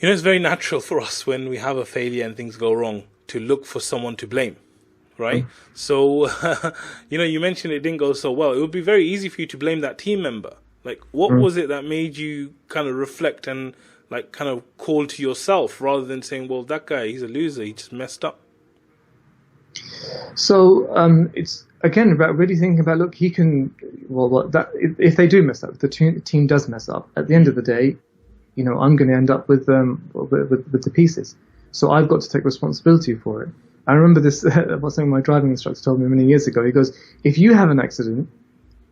It's very natural for us when we have a failure and things go wrong to look for someone to blame, right? So, you mentioned it didn't go so well. It would be very easy for you to blame that team member. Like, what was it that made you kind of reflect and like kind of call to yourself rather than saying, well, that guy, he's a loser, he just messed up? So it's again about really thinking about, look, he can, if they do mess up, if the team does mess up, at the end of the day, I'm going to end up with the pieces. So I've got to take responsibility for it. I remember this, something my driving instructor told me many years ago. He goes, if you have an accident,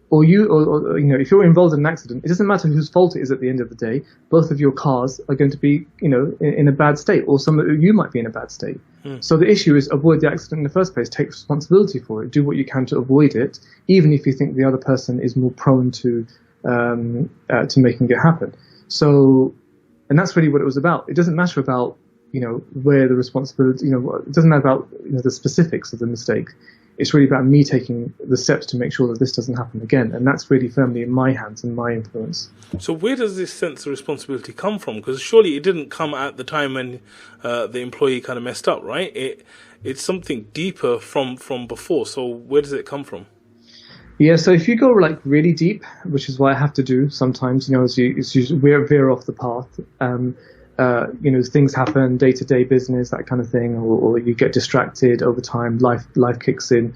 or if you're involved in an accident, it doesn't matter whose fault it is at the end of the day. Both of your cars are going to be, in a bad state, or you might be in a bad state. So the issue is avoid the accident in the first place. Take responsibility for it. Do what you can to avoid it, even if you think the other person is more prone to making it happen. So, and that's really what it was about. It doesn't matter about where the responsibility. It doesn't matter about the specifics of the mistake. It's really about me taking the steps to make sure that this doesn't happen again. And that's really firmly in my hands and my influence. So where does this sense of responsibility come from? Because surely it didn't come at the time when the employee kind of messed up, right? It's something deeper from before. So where does it come from? Yeah, so if you go like really deep, which is what I have to do sometimes, as you veer off the path, things happen, day-to-day business, that kind of thing, or you get distracted over time, life kicks in.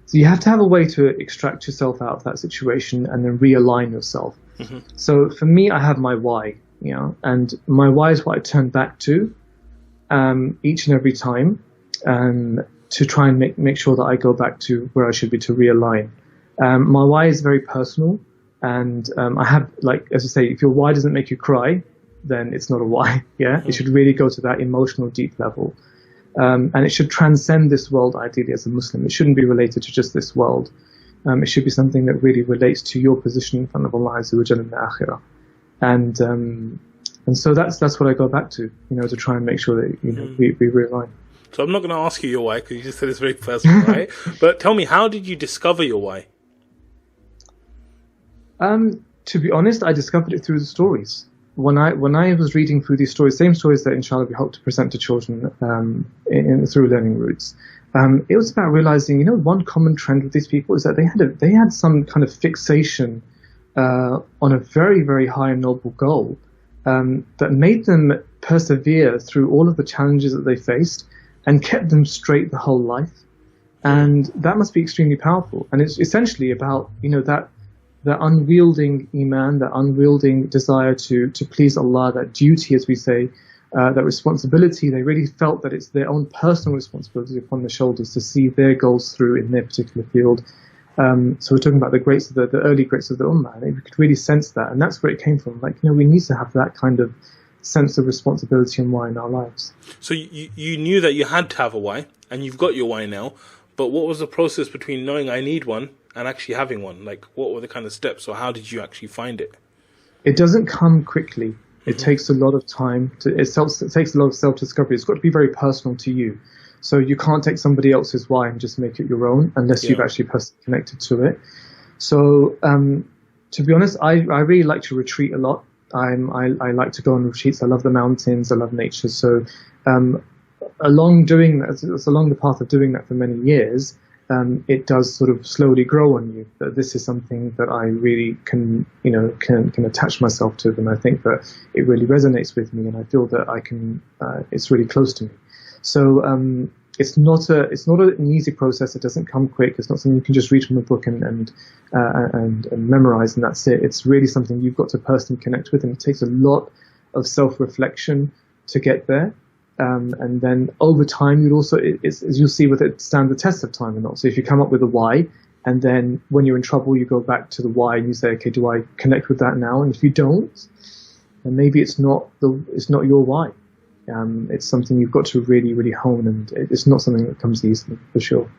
So you have to have a way to extract yourself out of that situation and then realign yourself. So for me, I have my why, and my why is what I turn back to each and every time to try and make sure that I go back to where I should be to realign. My why is very personal, and I have, like, as I say, if your why doesn't make you cry, then it's not a why. It should really go to that emotional deep level, and it should transcend this world. Ideally, as a Muslim, it shouldn't be related to just this world. It should be something that really relates to your position in front of Allah Azza wa Jalla in the Akhirah, and so that's what I go back to, to try and make sure that we realign. So I'm not going to ask you your why, because you just said it's very personal, right? But tell me, how did you discover your why? To be honest, I discovered it through the stories. When I was reading through these stories, same stories that inshallah we hope to present to children through learning routes, it was about realizing, one common trend with these people is that they had some kind of fixation on a very, very high and noble goal that made them persevere through all of the challenges that they faced and kept them straight the whole life. And that must be extremely powerful. And it's essentially about, that unwielding iman, that unwielding desire to please Allah, that duty, as we say, that responsibility. They really felt that it's their own personal responsibility upon their shoulders to see their goals through in their particular field. So we're talking about the greats of the early greats of the Ummah, and we could really sense that. And that's where it came from. Like, we need to have that kind of sense of responsibility and why in our lives. So you knew that you had to have a why, and you've got your why now. But what was the process between knowing I need one and actually having one? Like, what were the kind of steps, or how did you actually find it? It doesn't come quickly. It takes a lot of time. It takes a lot of self-discovery. It's got to be very personal to you. So you can't take somebody else's why and just make it your own unless you've actually personally connected to it. So to be honest, I really like to retreat a lot. I like to go on retreats. I love the mountains. I love nature. So along the path of doing that for many years, it does sort of slowly grow on you that this is something that I really can attach myself to, and I think that it really resonates with me, and I feel that I can. It's really close to me. So it's not an easy process. It doesn't come quick. It's not something you can just read from a book and memorize and that's it. It's really something you've got to personally connect with, and it takes a lot of self-reflection to get there. And then over time, you'll see whether it stands the test of time or not. So if you come up with a why, and then when you're in trouble, you go back to the why and you say, okay, do I connect with that now? And if you don't, then maybe it's not your why. It's something you've got to really, really hone, and it's not something that comes easily, for sure.